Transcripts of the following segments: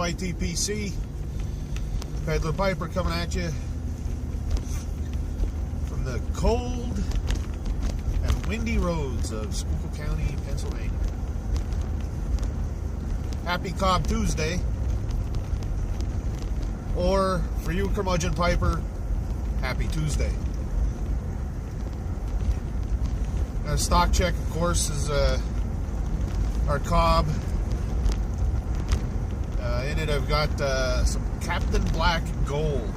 YTPC. Peddler Piper coming at you from the cold and windy roads of Schuylkill County, Pennsylvania. Happy Cob Tuesday. Or, for you curmudgeon Piper, Happy Tuesday. Stock check, of course, is our Cob. In it, I've got some Captain Black Gold.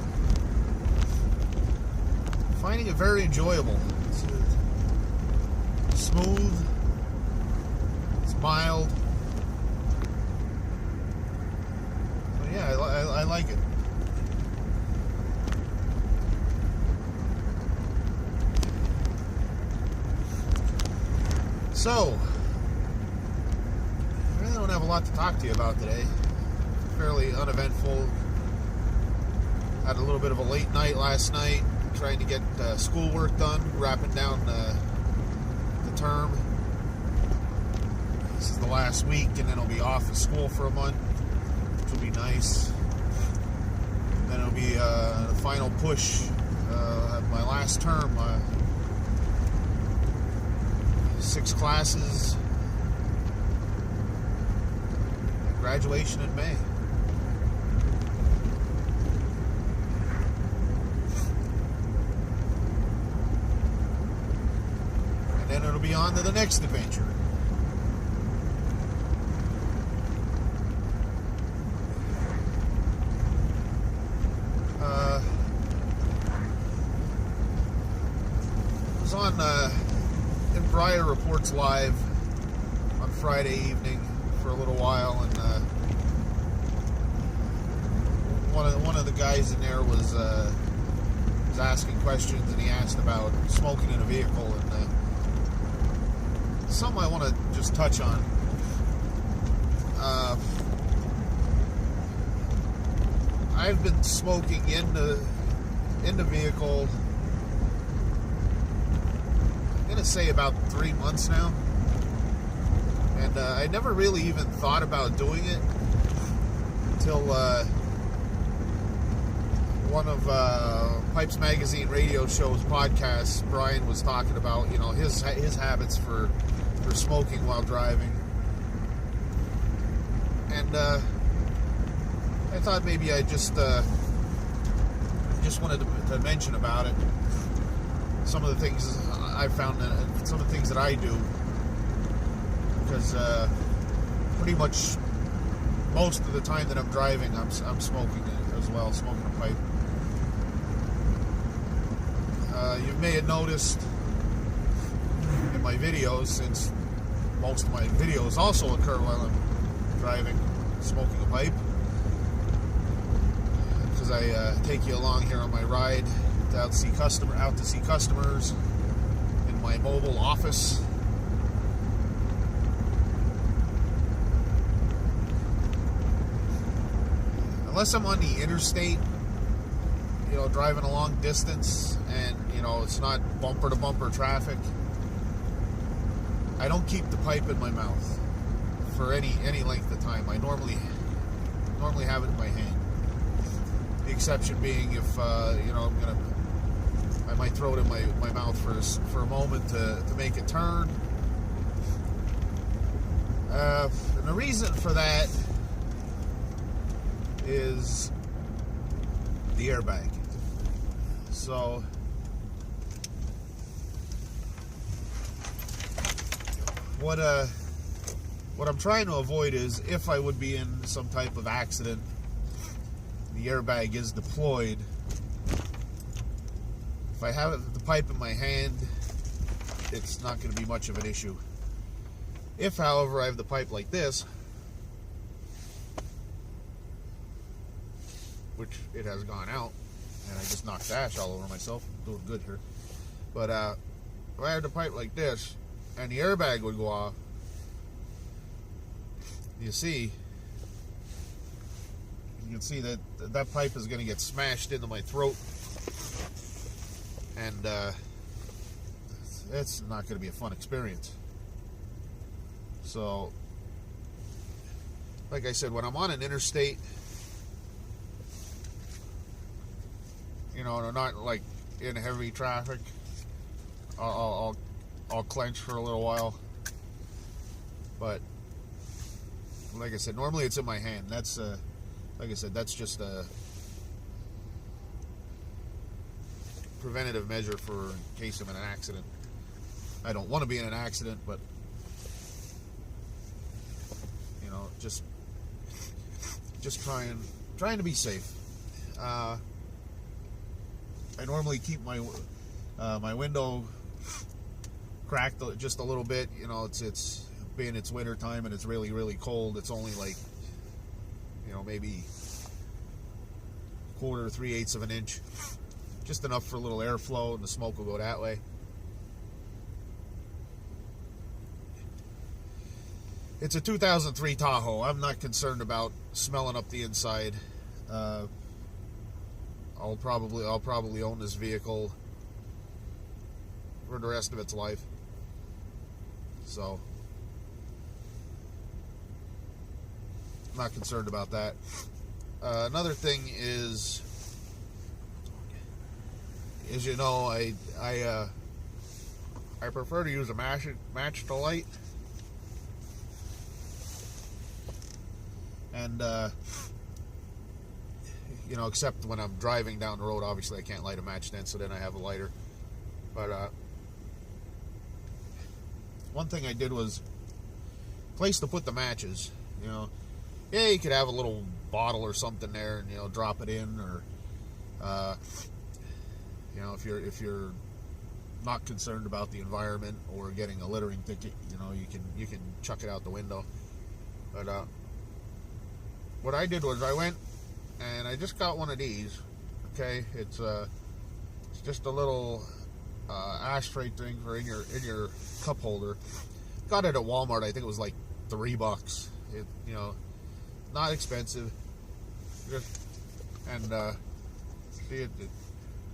Finding it very enjoyable. It's smooth. It's mild. So yeah, I like it. So, I really don't have a lot to talk to you about today. Fairly uneventful. Had a little bit of a late night last night, trying to get schoolwork done, wrapping down the term. This is the last week, and then I'll be off of school for a month, which will be nice. Then it'll be the final push of my last term. 6 classes, graduation in May. And then it'll be on to the next adventure. I was on Briar Reports Live on Friday evening for a little while, and one of the guys in there was asking questions, and he asked about smoking in a vehicle, and something I want to just touch on. I've been smoking in the vehicle, say about 3 months now, and I never really even thought about doing it until one of Pipes Magazine radio show's podcasts. Brian was talking about his habits for smoking while driving, and I thought maybe I just wanted to mention about it. Some of the things I found, some of the things that I do, because pretty much most of the time that I'm driving, I'm smoking as well, smoking a pipe. You may have noticed in my videos, since most of my videos also occur while I'm driving, smoking a pipe, because I take you along here on my ride out to see customers in my mobile office. Unless I'm on the interstate, driving a long distance, and it's not bumper to bumper traffic, I don't keep the pipe in my mouth for any length of time. I normally have it in my hand. The exception being if I might throw it in my mouth for a moment to make it turn. And the reason for that is the airbag. So what I'm trying to avoid is, if I would be in some type of accident, the airbag is deployed. If I have the pipe in my hand, it's not going to be much of an issue. If, however, I have the pipe like this, which it has gone out, and I just knocked ash all over myself. I'm doing good here. But if I had the pipe like this, and the airbag would go off, you can see that pipe is going to get smashed into my throat, and it's not going to be a fun experience. So, like I said, when I'm on an interstate, not like in heavy traffic, I'll clench for a little while. But like I said, normally it's in my hand. That's like I said, that's just a preventative measure for in case of an accident. I don't want to be in an accident, but just trying to be safe. I normally keep my my window cracked just a little bit. It's being it's winter time and it's really, really cold. It's only like maybe 1/4 to 3/8 of an inch, just enough for a little airflow, and the smoke will go that way. It's a 2003 Tahoe. I'm not concerned about smelling up the inside. I'll probably own this vehicle for the rest of its life. So I'm not concerned about that. Another thing is I prefer to use a match to light. And except when I'm driving down the road, obviously I can't light a match then, so then I have a lighter. But one thing I did was place to put the matches. You could have a little bottle or something there, and drop it in, or if you're not concerned about the environment or getting a littering ticket, you can chuck it out the window. But what I did was I went and I just got one of these. Okay, it's just a little ashtray thing for in your cup holder. Got it at Walmart. I think it was like $3. Not expensive.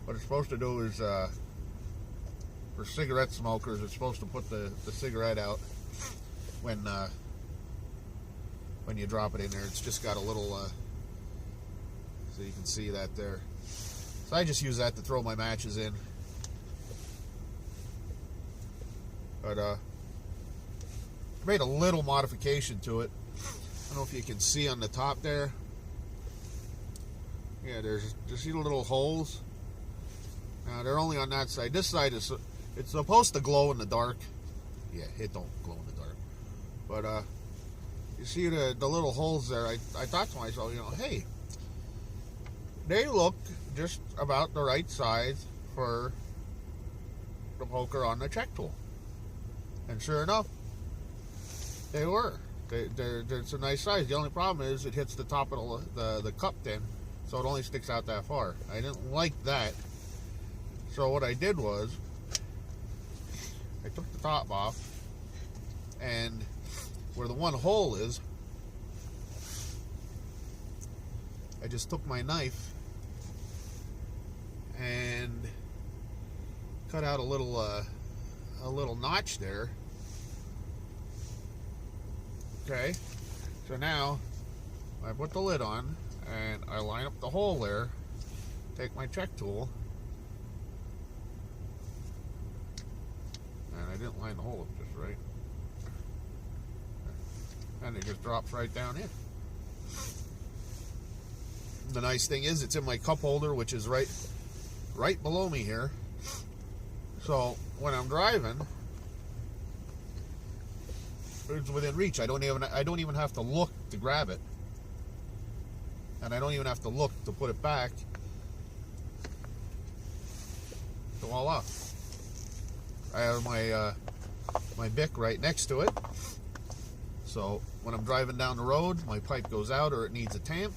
What it's supposed to do is for cigarette smokers, it's supposed to put the cigarette out when you drop it in there. It's just got a little so you can see that there. So I just use that to throw my matches in. But I made a little modification to it. I don't know if you can see on the top there. Yeah, there's just see the little holes. Now they're only on that side. This side it's supposed to glow in the dark. Yeah, it don't glow in the dark. But you see the little holes there. I thought to myself, hey, they look just about the right size for the poker on the check tool. And sure enough, they were. It's a nice size. The only problem is it hits the top of the cup then, so it only sticks out that far. I didn't like that. So what I did was I took the top off, and where the one hole is, I just took my knife and cut out a little notch there. Okay, so now I put the lid on and I line up the hole there, take my check tool, and I didn't line the hole up just right, and it just drops right down in. The nice thing is it's in my cup holder, which is right below me here. So when I'm driving, it's within reach. I don't even have to look to grab it, and I don't even have to look to put it back. So voila! I have my Bic right next to it. So when I'm driving down the road, my pipe goes out or it needs a tamp.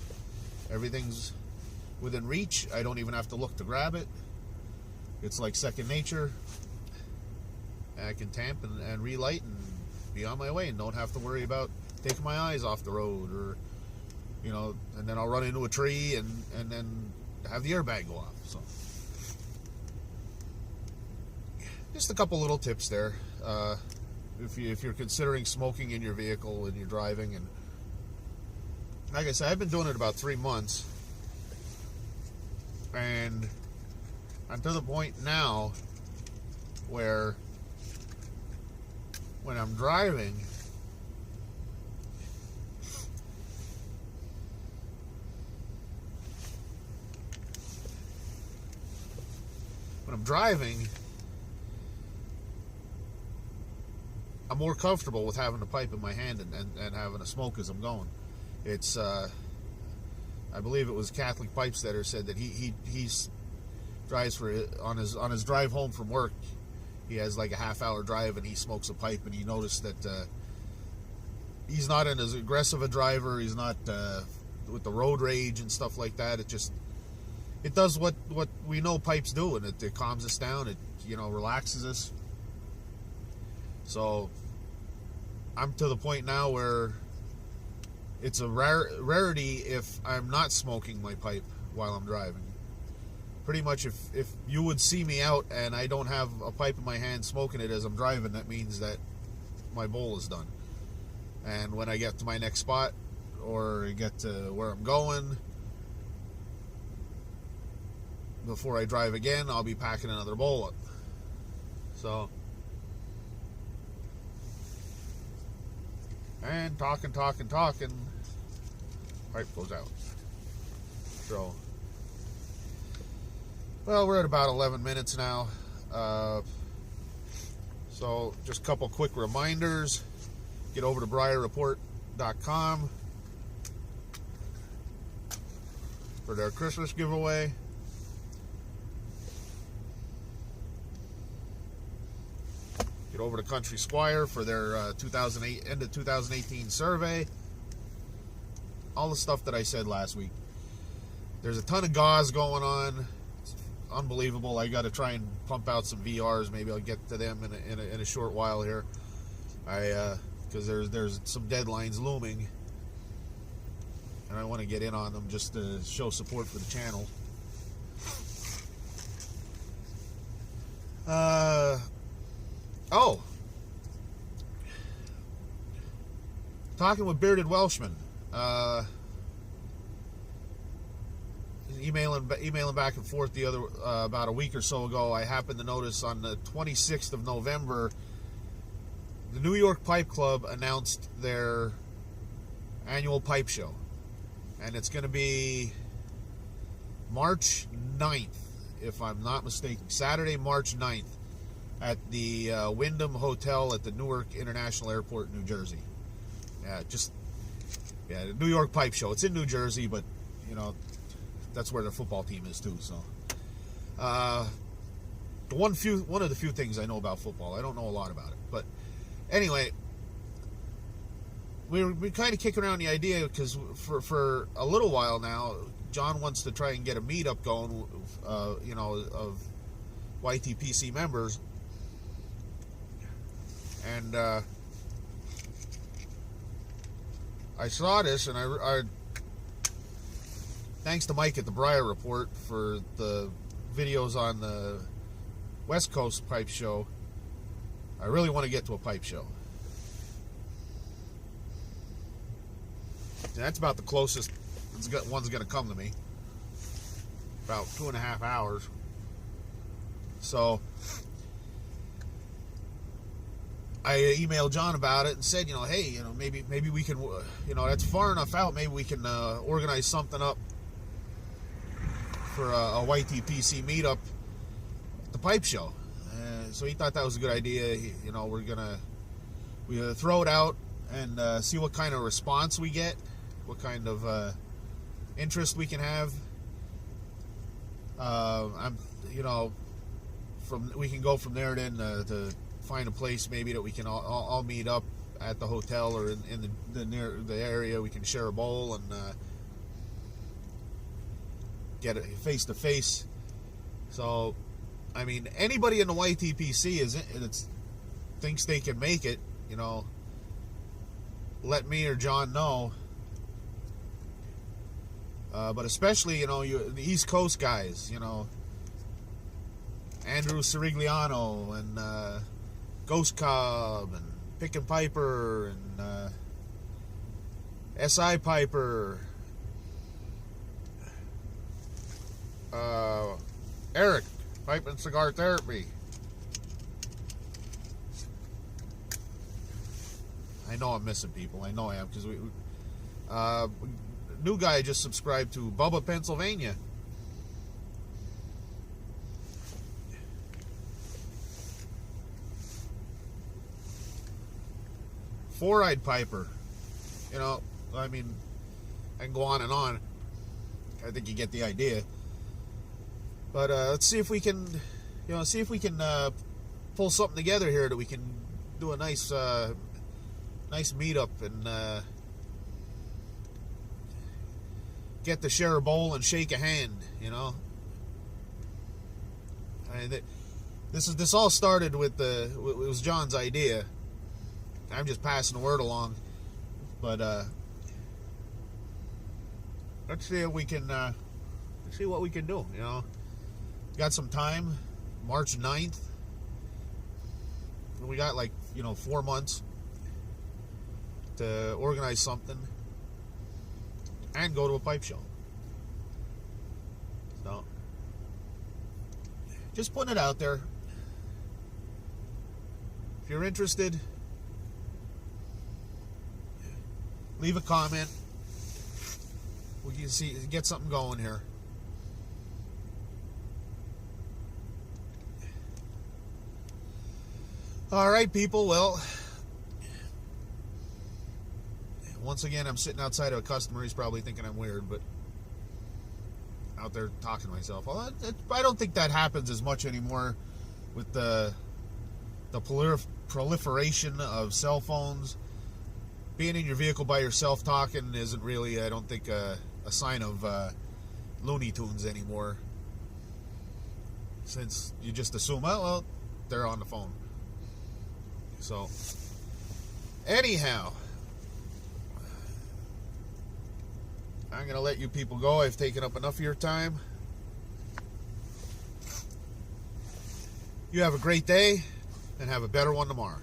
Everything's within reach. I don't even have to look to grab it. It's like second nature. I can tamp and relight and be on my way and don't have to worry about taking my eyes off the road, or and then I'll run into a tree and then have the airbag go off. So just a couple little tips there. If you're considering smoking in your vehicle when you're driving, and like I said, I've been doing it about 3 months, and I'm to the point now where when I'm driving, I'm more comfortable with having a pipe in my hand and having a smoke as I'm going. It's I believe it was Catholic Pipesetter said that he's drives for on his drive home from work. He has like a half-hour drive and he smokes a pipe, and he noticed that he's not as aggressive a driver. He's not with the road rage and stuff like that. It does what we know pipes do, and it calms us down. It relaxes us. So I'm to the point now where it's a rarity if I'm not smoking my pipe while I'm driving. Pretty much if you would see me out and I don't have a pipe in my hand smoking it as I'm driving, that means that my bowl is done. And when I get to my next spot or get to where I'm going, before I drive again, I'll be packing another bowl up. So, and talking, pipe goes out. So, well, we're at about 11 minutes now. So, just a couple quick reminders. Get over to BriarReport.com for their Christmas giveaway. Get over to Country Squire for their end of 2018 survey. All the stuff that I said last week. There's a ton of gauze going on. It's unbelievable. I got to try and pump out some VRs. Maybe I'll get to them in a short while here. Because there's some deadlines looming, and I want to get in on them just to show support for the channel. Talking with Bearded Welshman, emailing back and forth the other about a week or so ago. I happened to notice on the 26th of November, the New York Pipe Club announced their annual pipe show, and it's going to be March 9th, if I'm not mistaken, Saturday, March 9th, at the Wyndham Hotel at the Newark International Airport, New Jersey. The New York Pipe Show. It's in New Jersey, but that's where their football team is too. So, one of the few things I know about football. I don't know a lot about it, but anyway, we're kind of kicking around the idea because for a little while now, John wants to try and get a meetup going, of YTPC members, and I saw this, and I thanks to Mike at the Briar Report for the videos on the West Coast Pipe Show. I really want to get to a pipe show. And that's about the closest one's going to come to me. About 2.5 hours. So I emailed John about it and said, hey, maybe we can, that's far enough out. Maybe we can organize something up for a YTPC meetup at the pipe show. So he thought that was a good idea. We're gonna throw it out and see what kind of response we get, what kind of interest we can have. We can go from there then to find a place maybe that we can all meet up at the hotel or in the area. We can share a bowl and get it face to face. So, I mean, anybody in the YTPC thinks they can make it, let me or John know. But especially, the East Coast guys, Andrew Sirigliano and Ghost Cob and Pick and Piper and SI Piper, Eric Pipe and cigar therapy. I know I'm missing people. I know I am, because new guy just subscribed to Bubba, Pennsylvania. Four-eyed piper. You know, I mean, I can go on and on. I think you get the idea. But let's see if we can, pull something together here that we can do a nice meetup and get to share a bowl and shake a hand. You know, I mean, this all started with it was John's idea. I'm just passing the word along, but let's see if we can see what we can do. You know, got some time. March 9th. We got 4 months to organize something and go to a pipe show. So just putting it out there. If you're interested, leave a comment. We can get something going here. All right, people. Well, once again, I'm sitting outside of a customer. He's probably thinking I'm weird, but out there talking to myself. Well, I don't think that happens as much anymore with the proliferation of cell phones. Being in your vehicle by yourself talking isn't really, I don't think, a sign of Looney Tunes anymore. Since you just assume, well, they're on the phone. So, anyhow, I'm going to let you people go. I've taken up enough of your time. You have a great day, and have a better one tomorrow.